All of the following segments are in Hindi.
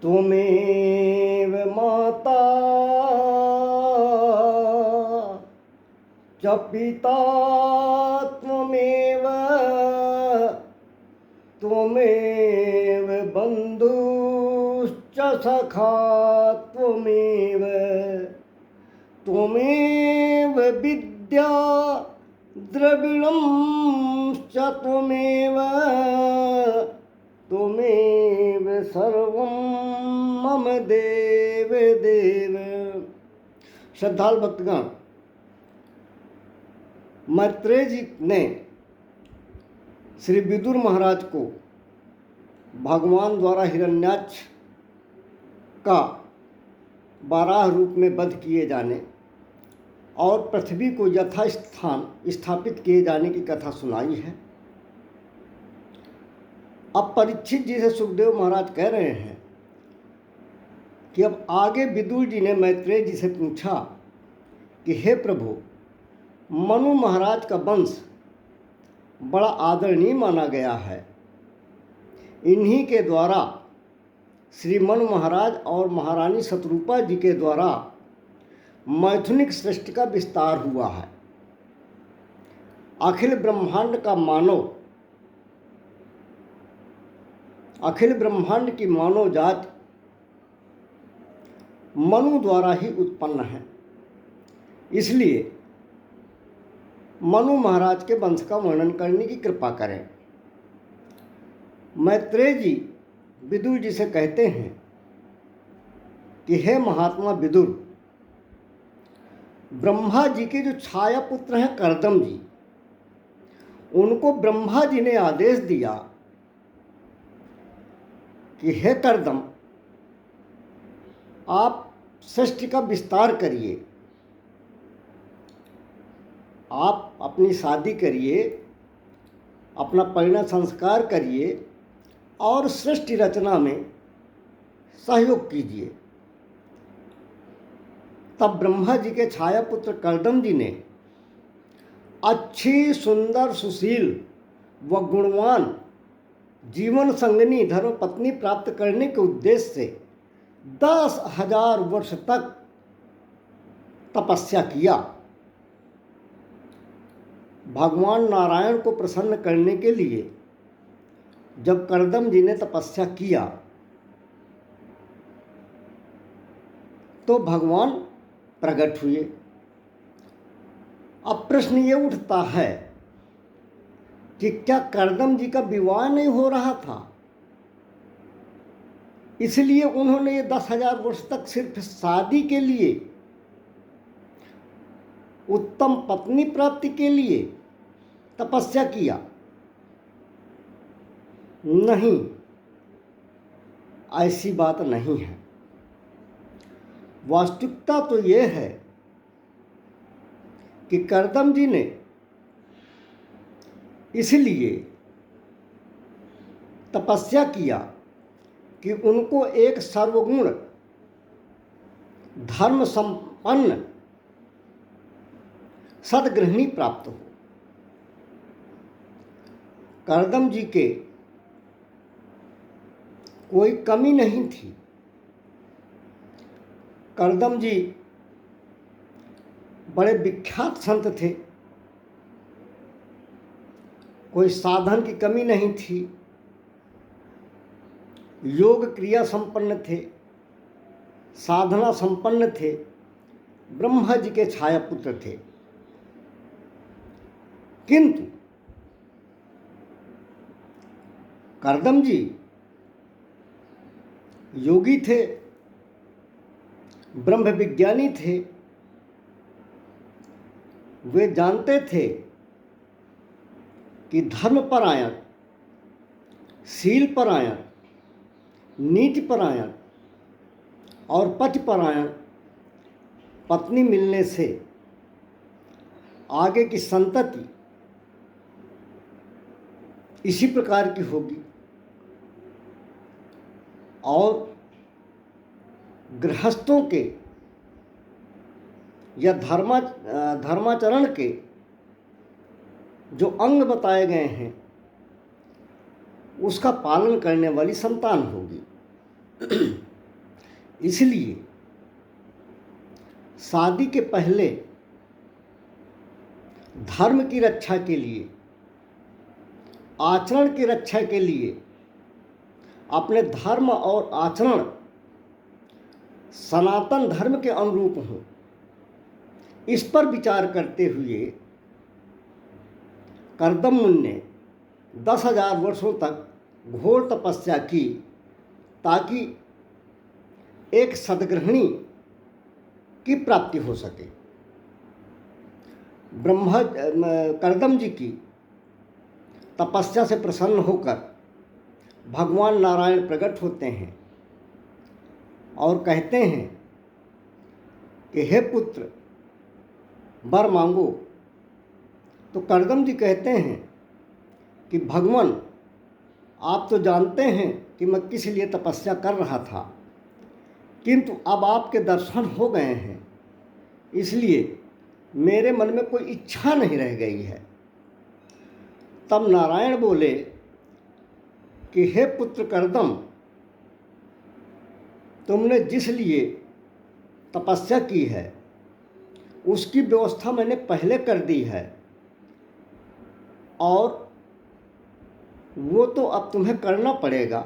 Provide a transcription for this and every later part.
त्वमेव माता च पिता त्वमेव त्वमेव बन्धुश्च सखा त्वमेव त्वमेव विद्या द्रविणं च त्वमेव त्वमेव सर्वं मम देव देव। श्रद्धालु भक्तगण, मैत्रेय जी ने श्री विदुर महाराज को भगवान द्वारा हिरण्याक्ष का बारह रूप में वध किए जाने और पृथ्वी को यथास्थान स्थापित किए जाने की कथा सुनाई है। अब परीक्षित जी से सुखदेव महाराज कह रहे हैं कि अब आगे विदुर जी ने मैत्रेय जी से पूछा कि हे प्रभु, मनु महाराज का वंश बड़ा आदरणीय माना गया है। इन्हीं के द्वारा श्री मनु महाराज और महारानी शतरूपा जी के द्वारा मैथुनिक सृष्टि का विस्तार हुआ है। अखिल ब्रह्मांड की मानव जाति मनु द्वारा ही उत्पन्न है। इसलिए मनु महाराज के वंश का वर्णन करने की कृपा करें। मैत्रेय जी विदुर जी से कहते हैं कि हे महात्मा विदुर, ब्रह्मा जी के जो छाया पुत्र हैं कर्दम जी, उनको ब्रह्मा जी ने आदेश दिया कि हे कर्दम, आप सृष्टि का विस्तार करिए, आप अपनी शादी करिए, अपना परिणय संस्कार करिए और सृष्टि रचना में सहयोग कीजिए। तब ब्रह्मा जी के छाया पुत्र कर्दम जी ने अच्छी, सुंदर, सुशील व गुणवान जीवन संगनी धर्म पत्नी प्राप्त करने के उद्देश्य से 10,000 वर्ष तक तपस्या किया। भगवान नारायण को प्रसन्न करने के लिए जब कर्दम जी ने तपस्या किया तो भगवान प्रकट हुए। अब प्रश्न ये उठता है कि क्या कर्दम जी का विवाह नहीं हो रहा था, इसलिए उन्होंने ये 10,000 वर्ष तक सिर्फ शादी के लिए, उत्तम पत्नी प्राप्ति के लिए तपस्या किया? नहीं, ऐसी बात नहीं है। वास्तविकता तो ये है कि कर्दम जी ने इसलिए तपस्या किया कि उनको एक सर्वगुण धर्म संपन्न सद्गृहिणी प्राप्त हो। कर्दम जी के कोई कमी नहीं थी। कर्दम जी बड़े विख्यात संत थे, कोई साधन की कमी नहीं थी, योग क्रिया संपन्न थे, साधना संपन्न थे, ब्रह्मा जी के छाया पुत्र थे। किंतु कर्दम जी योगी थे, ब्रह्म विज्ञानी थे। वे जानते थे कि धर्मपरायण, शीलपरायण, नीतिपरायण और पतिपरायण पत्नी मिलने से आगे की संतति इसी प्रकार की होगी और गृहस्थों के या धर्माचरण के जो अंग बताए गए हैं उसका पालन करने वाली संतान होगी। इसलिए शादी के पहले धर्म की रक्षा के लिए, आचरण की रक्षा के लिए अपने धर्म और आचरण सनातन धर्म के अनुरूप हों, इस पर विचार करते हुए करदम मुनि ने 10,000 वर्षों तक घोर तपस्या की ताकि एक सद्गृहिणी की प्राप्ति हो सके। करदम जी की तपस्या से प्रसन्न होकर भगवान नारायण प्रकट होते हैं और कहते हैं कि हे पुत्र, वर मांगो। तो करदम जी कहते हैं कि भगवान, आप तो जानते हैं कि मैं किस लिए तपस्या कर रहा था, किंतु अब आपके दर्शन हो गए हैं, इसलिए मेरे मन में कोई इच्छा नहीं रह गई है। तब नारायण बोले कि हे पुत्र करदम, तुमने जिस लिए तपस्या की है उसकी व्यवस्था मैंने पहले कर दी है, और वो तो अब तुम्हें करना पड़ेगा।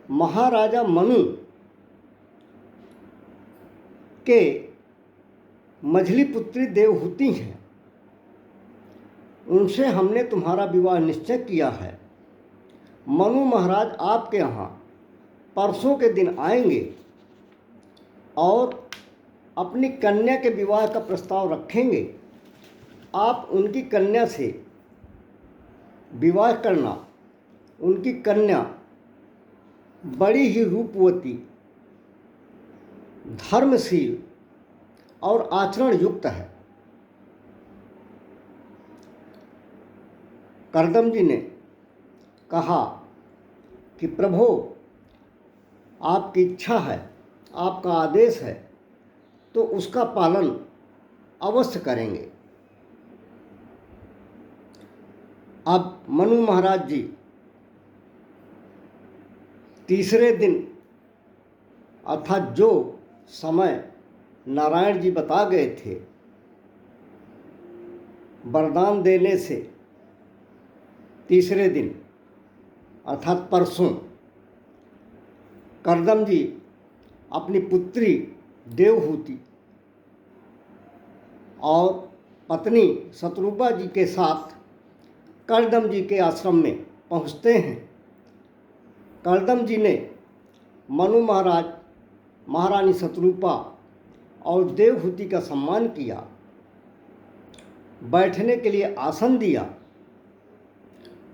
महाराजा मनु के मझली पुत्री देवहूति हैं, उनसे हमने तुम्हारा विवाह निश्चय किया है। मनु महाराज आपके यहाँ परसों के दिन आएंगे और अपनी कन्या के विवाह का प्रस्ताव रखेंगे। आप उनकी कन्या से विवाह करना। उनकी कन्या बड़ी ही रूपवती, धर्मशील और आचरण युक्त है। करदम जी ने कहा कि प्रभु, आपकी इच्छा है, आपका आदेश है, तो उसका पालन अवश्य करेंगे। अब मनु महाराज जी तीसरे दिन, अर्थात जो समय नारायण जी बता गए थे वरदान देने से तीसरे दिन, अर्थात परसों, करदम जी अपनी पुत्री देवहूति और पत्नी शत्रुपा जी के साथ करदम जी के आश्रम में पहुँचते हैं। करदम जी ने मनु महाराज, महारानी शत्रुपा और देवहूति का सम्मान किया, बैठने के लिए आसन दिया।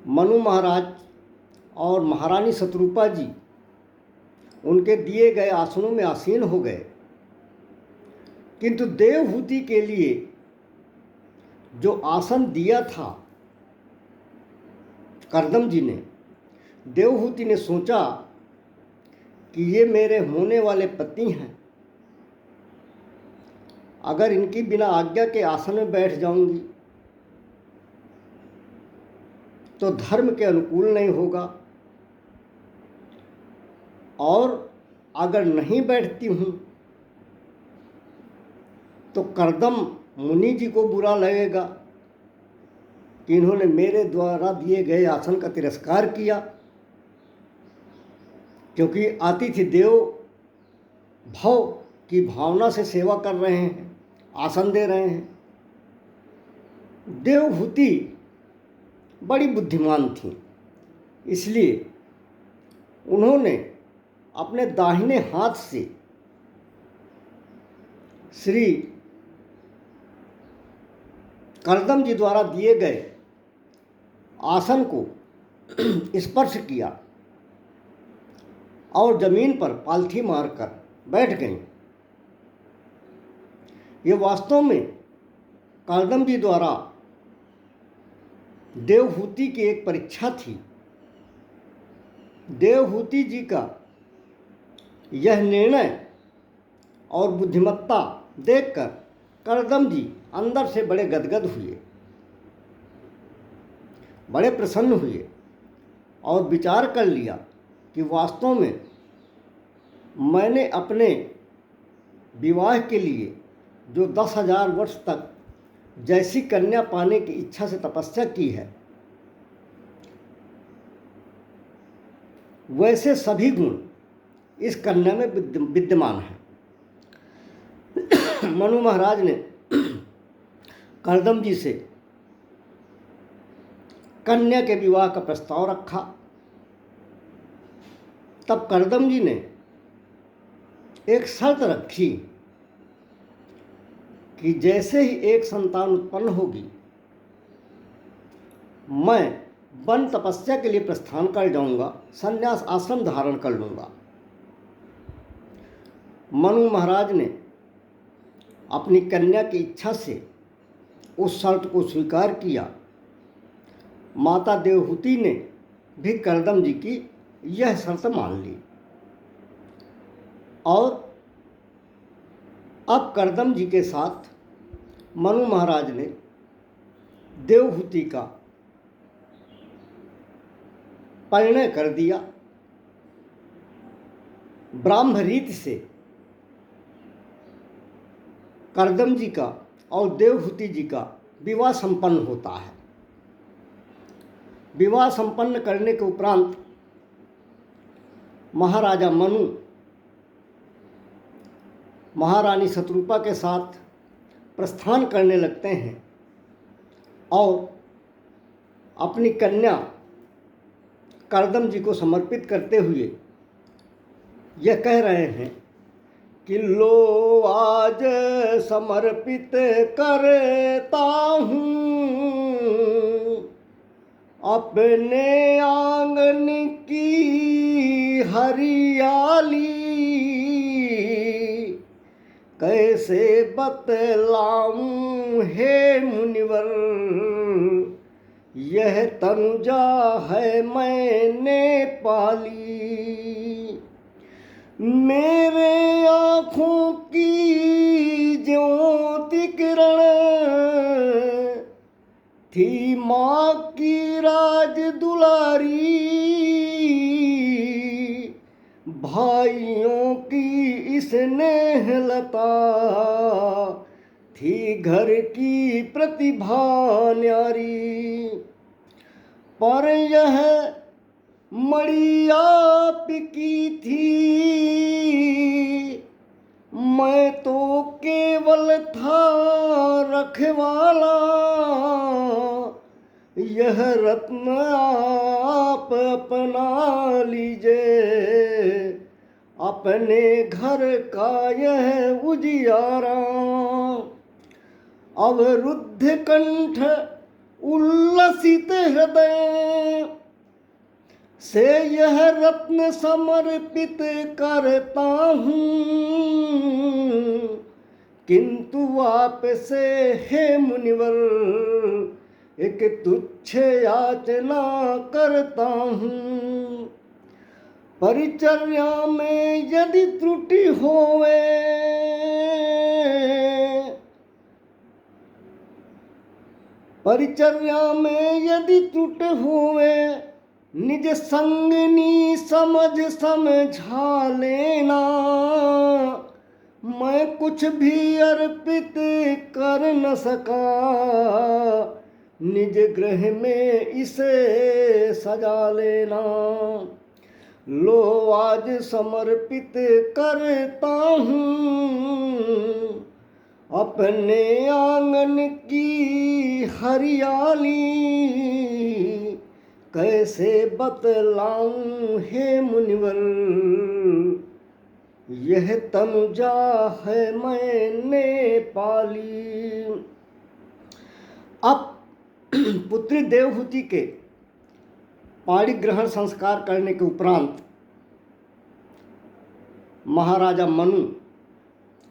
मनु महाराज और महारानी शत्रुपा जी उनके दिए गए आसनों में आसीन हो गए, किंतु देवहूति के लिए जो आसन दिया था करदम जी ने, देवहूति ने सोचा कि ये मेरे होने वाले पति हैं, अगर इनकी बिना आज्ञा के आसन में बैठ जाऊंगी तो धर्म के अनुकूल नहीं होगा, और अगर नहीं बैठती हूँ तो करदम मुनि जी को बुरा लगेगा कि इन्होंने मेरे द्वारा दिए गए आसन का तिरस्कार किया, क्योंकि अतिथि देव भाव की भावना से सेवा कर रहे हैं, आसन दे रहे हैं। देवहूति बड़ी बुद्धिमान थी, इसलिए उन्होंने अपने दाहिने हाथ से श्री करदम जी द्वारा दिए गए आसन को स्पर्श किया और जमीन पर पालथी मारकर बैठ गईं। ये वास्तव में करदम जी द्वारा देवहूति की एक परीक्षा थी। देवहूति जी का यह निर्णय और बुद्धिमत्ता देखकर करदम जी अंदर से बड़े गदगद हुए, बड़े प्रसन्न हुए और विचार कर लिया कि वास्तव में मैंने अपने विवाह के लिए जो 10,000 वर्ष तक जैसी कन्या पाने की इच्छा से तपस्या की है, वैसे सभी गुण इस कन्या में विद्यमान हैं। मनु महाराज ने कर्दम जी से कन्या के विवाह का प्रस्ताव रखा। तब कर्दम जी ने एक शर्त रखी कि जैसे ही एक संतान उत्पन्न होगी, मैं वन तपस्या के लिए प्रस्थान कर जाऊंगा, संन्यास आश्रम धारण कर लूंगा। मनु महाराज ने अपनी कन्या की इच्छा से उस शर्त को स्वीकार किया। माता देवहूति ने भी कर्दम जी की यह शर्त मान ली और अब कर्दम जी के साथ मनु महाराज ने देवहूति का परिणय कर दिया। ब्राह्म रीति से कर्दम जी का और देवहूति जी का विवाह संपन्न होता है। विवाह संपन्न करने के उपरांत महाराजा मनु महारानी शत्रुपा के साथ प्रस्थान करने लगते हैं और अपनी कन्या कर्दम जी को समर्पित करते हुए यह कह रहे हैं कि लो आज समर्पित करता हूँ अपने आंगन की हरियाली, कैसे बतलाऊं हे मुनिवर यह तनुजा है मैंने पाली। मेरे आँखों की ज्योति किरण थी माँ की राज दुलारी, भाइयों की स्नेह लता थी घर की प्रतिभा न्यारी। पर यह मड़ी आपकी थी, मैं तो केवल था रखवाला। यह रत्न आप अपना लीजिए, अपने घर का यह उजियारा। अवरुद्ध कंठ उल्लसित हृदय से यह रत्न समर्पित करता हूँ, किंतु आप से हे मुनिवर एक तुच्छ याचना करता हूँ। परिचर्या में यदि त्रुटि होवे, परिचर्या में यदि त्रुटि होवे, निज संगनी समझ समझा लेना। मैं कुछ भी अर्पित कर न सका, निज गृह में इसे सजा लेना। लो आज समर्पित करता हूँ अपने आंगन की हरियाली, कैसे बतलाऊं हे मुनिवर यह तनुजा है मैंने पाली। अब पुत्री देवहूति के पाणी ग्रहण संस्कार करने के उपरांत महाराजा मनु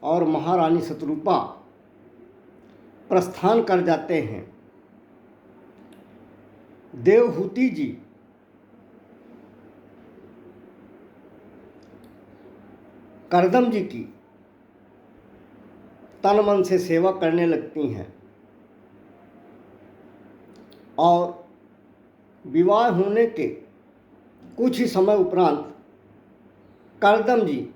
और महारानी शत्रुपा प्रस्थान कर जाते हैं। देवहूति जी कर्दम जी की तन मन से सेवा करने लगती हैं और विवाह होने के कुछ ही समय उपरांत करदम जी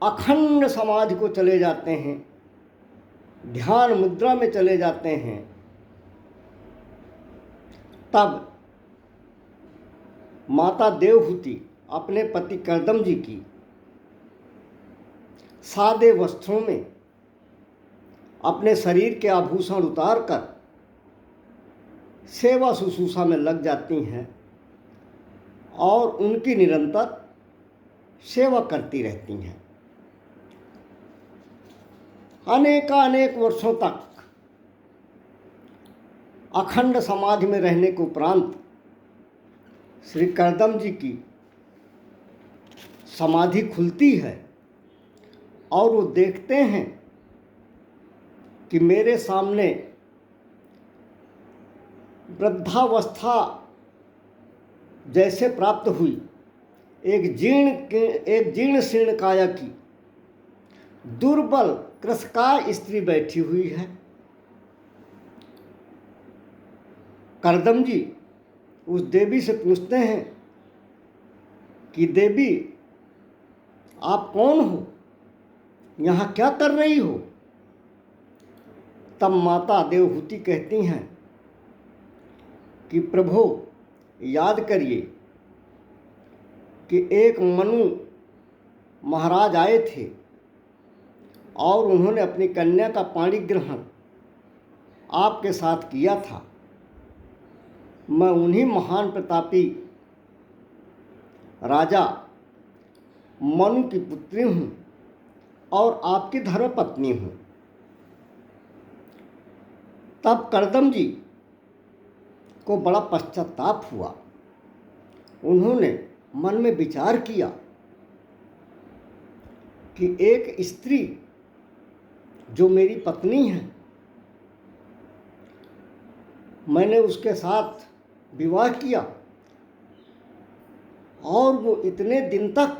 अखंड समाधि को चले जाते हैं, ध्यान मुद्रा में चले जाते हैं। तब माता देवहूति अपने पति करदम जी की सादे वस्त्रों में अपने शरीर के आभूषण उतार कर सेवा शुश्रूषा में लग जाती हैं और उनकी निरंतर सेवा करती रहती हैं। अनेक वर्षों तक अखंड समाधि में रहने के उपरांत श्री करदम जी की समाधि खुलती है और वो देखते हैं कि मेरे सामने वृद्धावस्था जैसे प्राप्त हुई एक जीर्ण शीर्ण काया की दुर्बल कृशकाय स्त्री बैठी हुई है। करदम जी उस देवी से पूछते हैं कि देवी आप कौन हो, यहाँ क्या कर रही हो? तब माता देवहूति कहती हैं कि प्रभु याद करिए कि एक मनु महाराज आए थे और उन्होंने अपनी कन्या का पाणी ग्रहण आपके साथ किया था। मैं उन्हीं महान प्रतापी राजा मनु की पुत्री हूँ और आपकी धर्मपत्नी हूँ। तब करदम जी को बड़ा पश्चाताप हुआ। उन्होंने मन में विचार किया कि एक स्त्री जो मेरी पत्नी है, मैंने उसके साथ विवाह किया और वो इतने दिन तक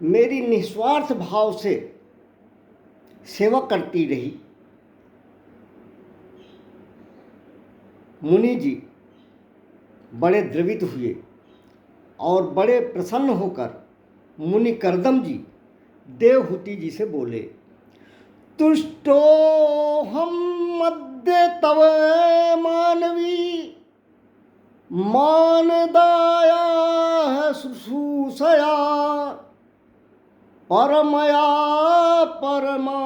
मेरी निस्वार्थ भाव से सेवा करती रही। मुनि जी बड़े द्रवित हुए और बड़े प्रसन्न होकर मुनि करदम जी देवहूति जी से बोले, तुष्टो हम मध्य तव मानवी मानदाया शुश्रूषया परमया परमा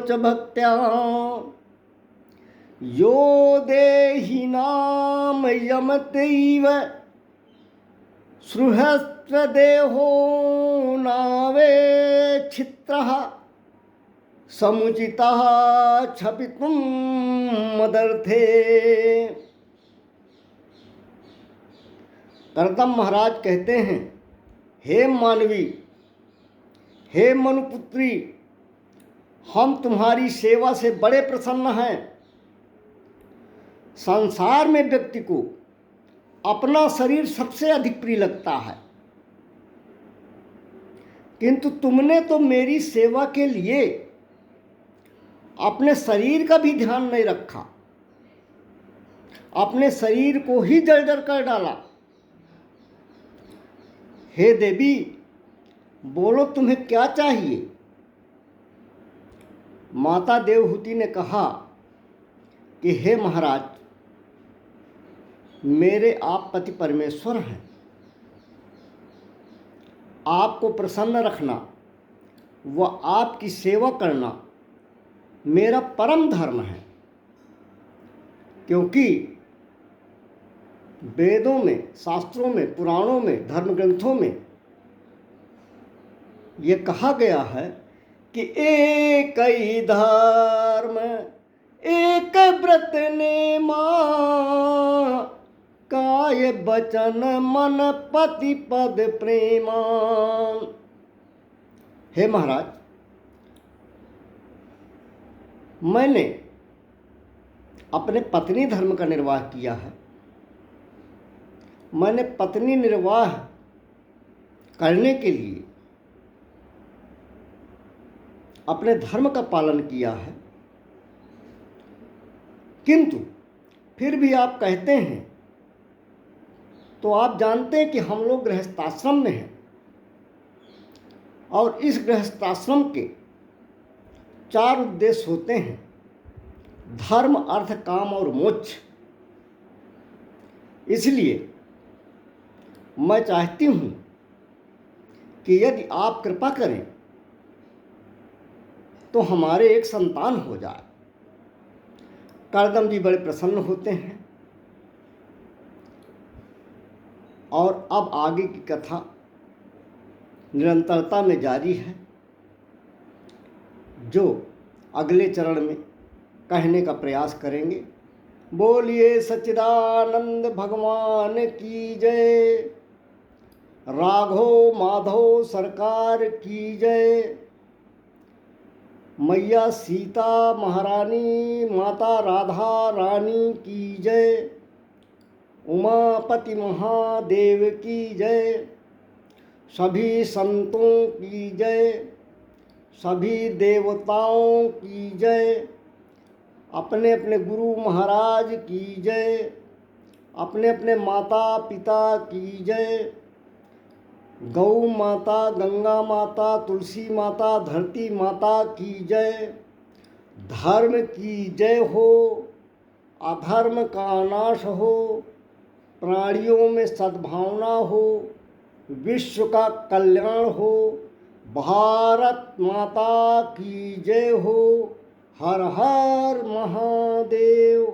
च भक्त्या यो देहि नाम यमतैव सृहस्त्रदेहो नावेक्षित्रः समुचितः क्षपितुं मदर्थे। करदम महाराज कहते हैं, हे मानवी, हे मनुपुत्री, हम तुम्हारी सेवा से बड़े प्रसन्न हैं। संसार में व्यक्ति को अपना शरीर सबसे अधिक प्रिय लगता है, किंतु तुमने तो मेरी सेवा के लिए अपने शरीर का भी ध्यान नहीं रखा, अपने शरीर को ही जर्जर कर डाला। हे देवी, बोलो तुम्हें क्या चाहिए? माता देवहूति ने कहा कि हे महाराज, मेरे आप पति परमेश्वर हैं। आपको प्रसन्न रखना व आपकी सेवा करना मेरा परम धर्म है, क्योंकि वेदों में, शास्त्रों में, पुराणों में, धर्म ग्रंथों में ये कहा गया है कि एक ही धर्म एक व्रत नेमा काय बचन मन पति पद प्रेमा। हे महाराज, मैंने अपने पत्नी धर्म का निर्वाह किया है। मैंने पत्नी निर्वाह करने के लिए अपने धर्म का पालन किया है, किंतु फिर भी आप कहते हैं, तो आप जानते हैं कि हम लोग गृहस्थाश्रम में हैं और इस गृहस्थाश्रम के 4 उद्देश्य होते हैं: धर्म, अर्थ, काम और मोक्ष। इसलिए मैं चाहती हूँ कि यदि आप कृपा करें तो हमारे एक संतान हो जाए। करदम जी बड़े प्रसन्न होते हैं और अब आगे की कथा निरंतरता में जारी है, जो अगले चरण में कहने का प्रयास करेंगे। बोलिए सच्चिदानंद भगवान की जय। राघव माधव सरकार की जय। मैया सीता महारानी, माता राधा रानी की जय। उमापति महादेव की जय। सभी संतों की जय। सभी देवताओं की जय। अपने अपने गुरु महाराज की जय। अपने अपने माता पिता की जय। गौ माता, गंगा माता, तुलसी माता, धरती माता की जय। धर्म की जय हो, अधर्म का नाश हो, प्राणियों में सद्भावना हो, विश्व का कल्याण हो। भारत माता की जय हो। हर हर महादेव।